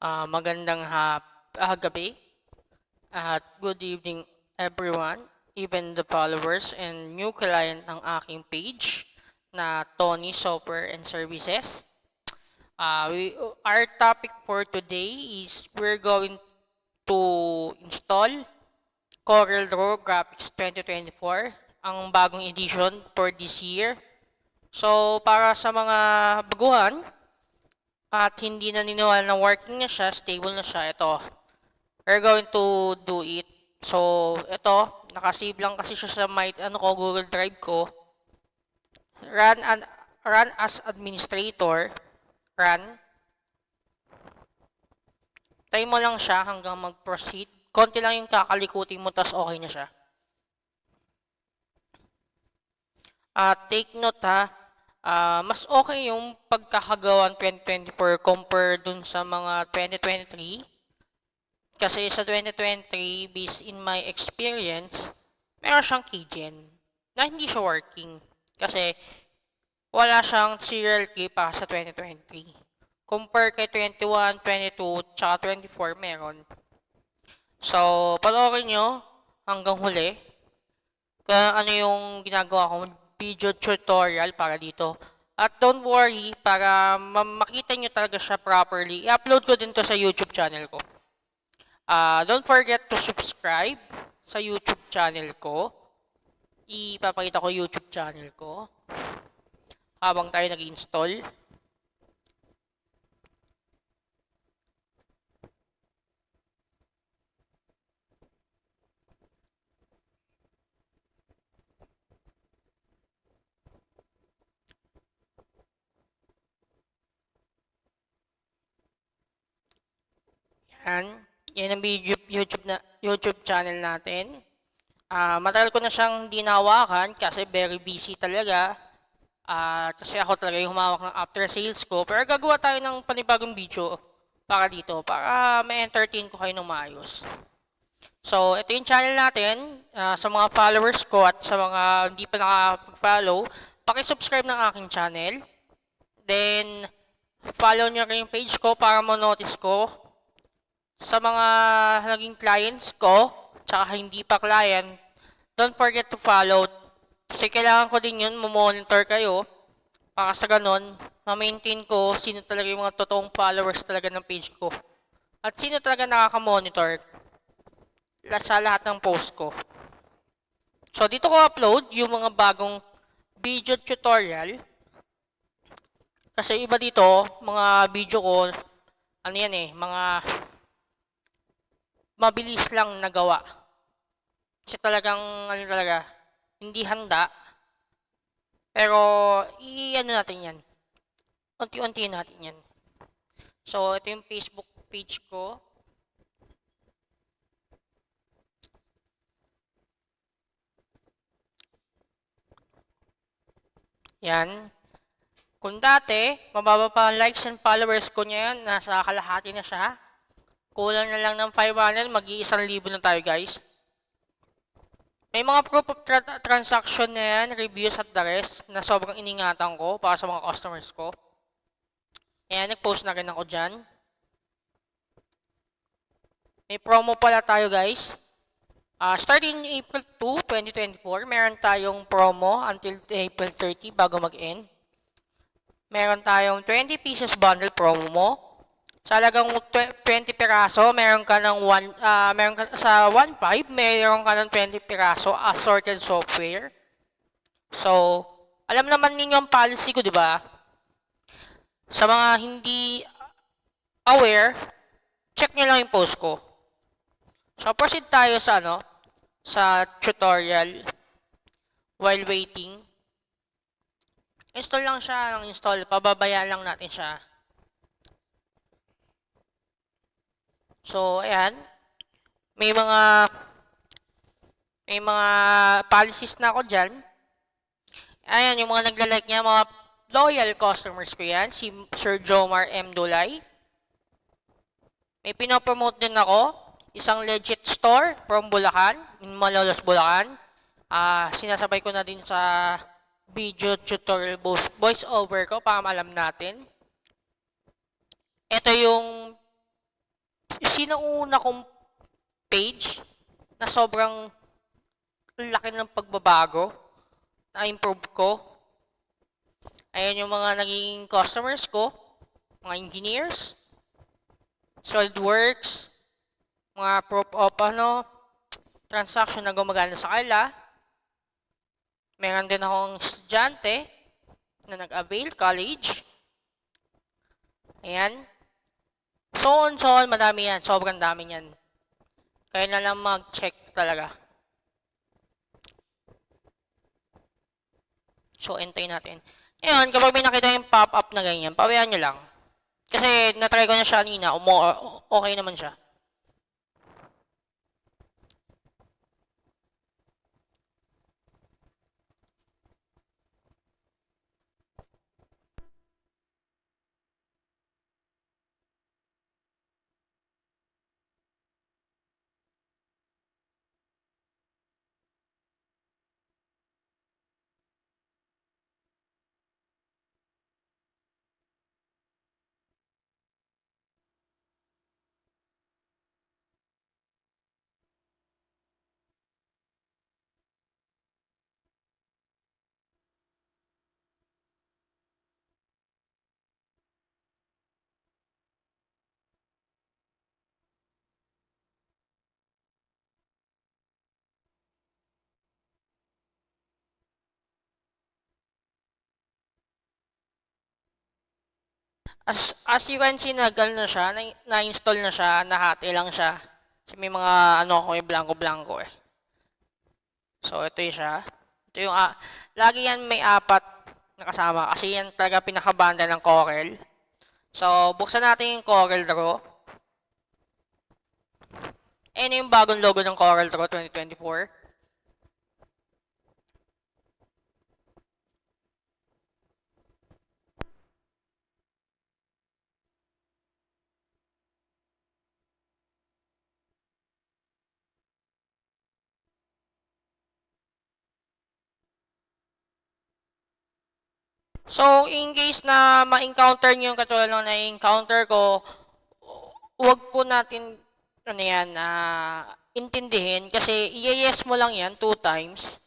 Magandang gabi at good evening everyone, even the followers and new client ng aking page na Tony Software and Services. Our topic for today is we're going to install Corel Draw Graphics 2024, ang bagong edition for this year. So, para sa mga baguhan at hindi naniniwala na working na siya, stable na siya, ito, we're going to do it. So, ito, nakasave lang kasi siya sa Google Drive ko. Run, run as administrator. Run. Try mo lang siya hanggang mag-proceed. Konti lang yung kakalikutin mo, tas okay na siya. Take note ha, mas okay yung pagkakagawa 2024 compare dun sa mga 2023. Kasi sa 2023, based in my experience, meron siyang keygen na hindi siya working. Kasi wala siyang serial key pa sa 2023. Compare kay 21, 22, tsaka 24 meron. So, panoorin nyo hanggang huli kung ano yung ginagawa ko video tutorial para dito. At don't worry, para makita nyo talaga siya properly, i-upload ko din to sa YouTube channel ko. Don't forget to subscribe sa YouTube channel ko. Ipapakita ko YouTube channel ko habang tayo nag-install. Yan ang YouTube channel natin. Matagal ko na siyang hindi nahawakan kasi very busy talaga. Kasi ako talaga yung humawak ng after sales ko. Pero gagawa tayo ng panibagong video para dito, para ma-entertain ko kayo ng maayos. So, ito yung channel natin. Sa mga followers ko at sa mga hindi pa nakapag-follow, paki-subscribe ng aking channel. Then, follow nyo rin yung page ko para ma-notice ko. Sa mga naging clients ko, tsaka hindi pa client, don't forget to follow. Kasi kailangan ko din yun, monitor kayo. Para sa ganon, ma-maintain ko sino talaga yung mga totoong followers talaga ng page ko. At sino talaga nakaka-monitor sa lahat ng post ko. So, dito ko upload yung mga bagong video tutorial. Kasi iba dito, mga video ko, ano yan mga mabilis lang nagawa. Kasi talagang, hindi handa. Pero, natin yan. Unti-unti natin yan. So, ito yung Facebook page ko. Yan. Kung dati, mababa pa ang likes and followers ko niyan, nasa kalahati na siya. Kulang na lang ng 500, mag-1,000 na tayo guys. May mga proof of transaction na yan, reviews at the rest, na sobrang iningatan ko para sa mga customers ko. Ayan, nag-post na rin ako dyan. May promo pala tayo guys. Starting April 2, 2024, meron tayong promo until April 30 bago mag-end. Meron tayong 20 pieces bundle promo mo. Sa halagang 20 piraso, meron ka ng sa 1.5, meron ka ng 20 piraso assorted software. So, alam naman ninyo ang policy ko, di ba? Sa mga hindi aware, check nyo lang yung post ko. So, proceed tayo sa sa tutorial while waiting. Install lang siya ng install, pababayaan lang natin siya. So, ayan. May mga policies na ako dyan. Ayan, yung mga nagla-like niya, mga loyal customers ko yan. Si Sir Jomar M. Dulay. May pinopromote din ako. Isang legit store from Bulacan, in Malolos, Bulacan. Sinasabay ko na din sa video tutorial voice over ko para alam natin. Ito yung sinauna kong page na sobrang laki ng pagbabago na improve ko. Ayan yung mga naging customers ko, mga engineers, SolidWorks, mga proof of transaction na gumagana sa kanila. Meron din akong estudyante na nag-avail college. Ayan. So on, madami yan. Sobrang dami yan. Kaya na lang mag-check talaga. So, enter natin. Ngayon, kapag may nakita yung pop-up na ganyan, pabayaan nyo lang. Kasi natry ko na siya kanina, okay naman siya. As you can see, na siya, na-install na siya, nahati lang siya. Kasi may mga ko, may blanco-blanco eh. So, ito yung siya. Ito yung, lagi yan may 4 na kasama. Kasi yan talaga pinakabanda ng Corel. So, buksan natin yung Corel Draw. Ayan yung bagong logo ng Corel Draw 2024. So, in case na ma-encounter nyo yung katulad ng na-encounter ko, huwag po natin, intindihin. Kasi, i-yes mo lang yan 2 times.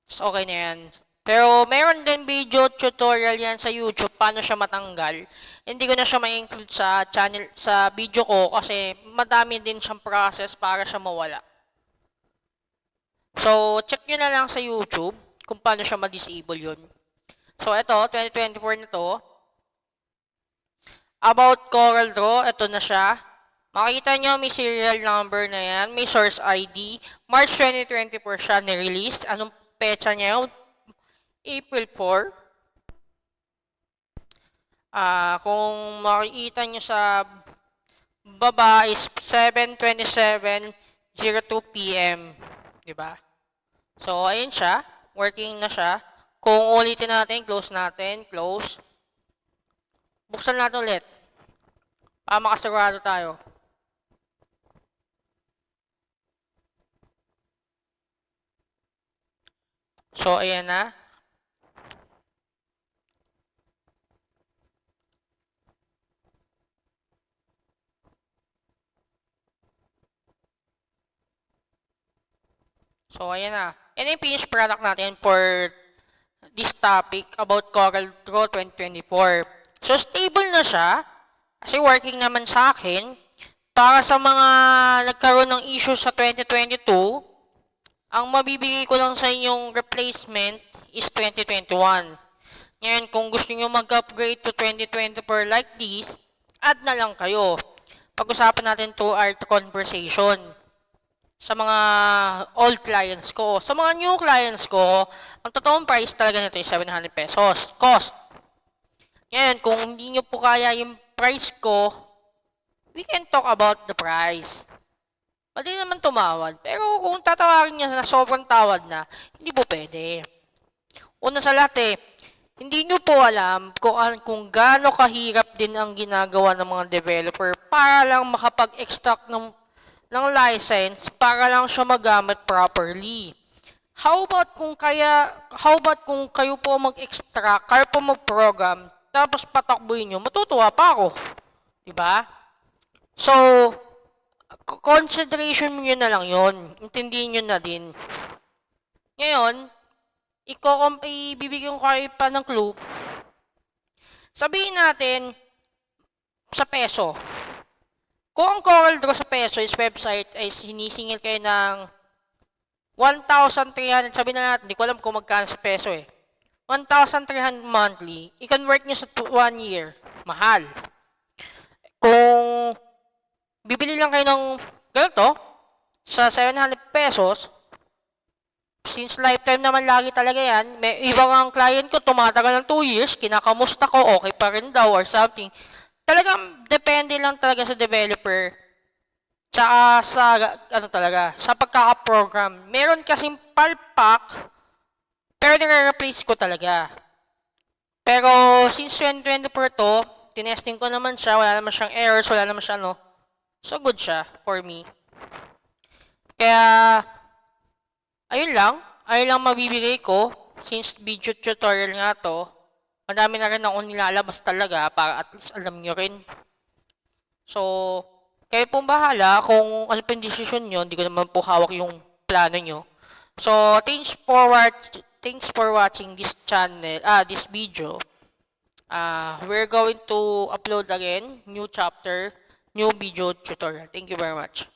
So, okay na yan. Pero, meron din video tutorial yan sa YouTube, paano siya matanggal. Hindi ko na siya ma-include sa channel, sa video ko, kasi madami din siyang process para siya mawala. So, check nyo na lang sa YouTube kung paano siya ma-disable yun. So, ito, 2024 na to. About Corel Draw, ito na siya. Makikita nyo, may serial number na yan. May source ID. March 2024 siya ni-release. Anong petsa niya yun? April 4. Kung makikita nyo sa baba is 7:27:02 PM. Diba? So, ayun siya. Working na siya. Kung ulitin natin, close natin, close. Buksan natin ulit. Para makasigurado tayo. So, ayan na. So, ayan na. Yan yung finished product natin for this topic about Corel Draw 2024. So, stable na siya. Kasi working naman sa akin. Para sa mga nagkaroon ng issue sa 2022, ang mabibigay ko lang sa inyong replacement is 2021. Ngayon, kung gusto nyo mag-upgrade to 2024 like this, add na lang kayo. Pag-usapan natin 2-hour conversation. Sa mga old clients ko. Sa mga new clients ko, ang totoong price talaga nito ay 700 pesos. Cost. Ngayon, kung hindi nyo po kaya yung price ko, we can talk about the price. Pwede naman tumawad. Pero kung tatawarin niya na sobrang tawad na, hindi po pwede. Una sa lahat hindi nyo po alam kung gaano kahirap din ang ginagawa ng mga developer para lang makapag-extract ng license para lang siya magamit properly. How about kung kayo po mag-extract, kayo po mag-program, tapos patakbuhin nyo, matutuwa pa ako. Diba? So, consideration nyo na lang yon, intindihin nyo na din. Ngayon, ibibigyan ko kayo pa ng clue. Sabihin natin, sa peso. Kung ang Coral Draw sa peso is website ay sinisingil kayo ng 1,300, sabihin na natin, hindi ko alam kung magkano sa peso eh. 1,300 monthly, i-convert nyo sa 1 year, mahal. Kung bibili lang kayo ng ganito, sa 700 pesos, since lifetime naman lagi talaga yan, may ibang ang client ko tumatagal ng 2 years, kinakamusta ko, okay pa rin daw or something. Talagang depende lang talaga sa developer. Tsaka sa, sa pagkaka-program. Meron kasing palpak, pero nire-replace ko talaga. Pero since 2024 to, tinesting ko naman siya, wala naman siyang errors, wala naman siya so good siya for me. Kaya, ayun lang mabibigay ko, since video tutorial nga to, madami na rin akong nilalabas talaga para at least alam nyo rin. So, kayo pong bahala kung ano pa yung decision nyo, hindi ko naman po hawak yung plano nyo. So, thanks for watching this channel, this video. We're going to upload again, new chapter, new video tutorial. Thank you very much.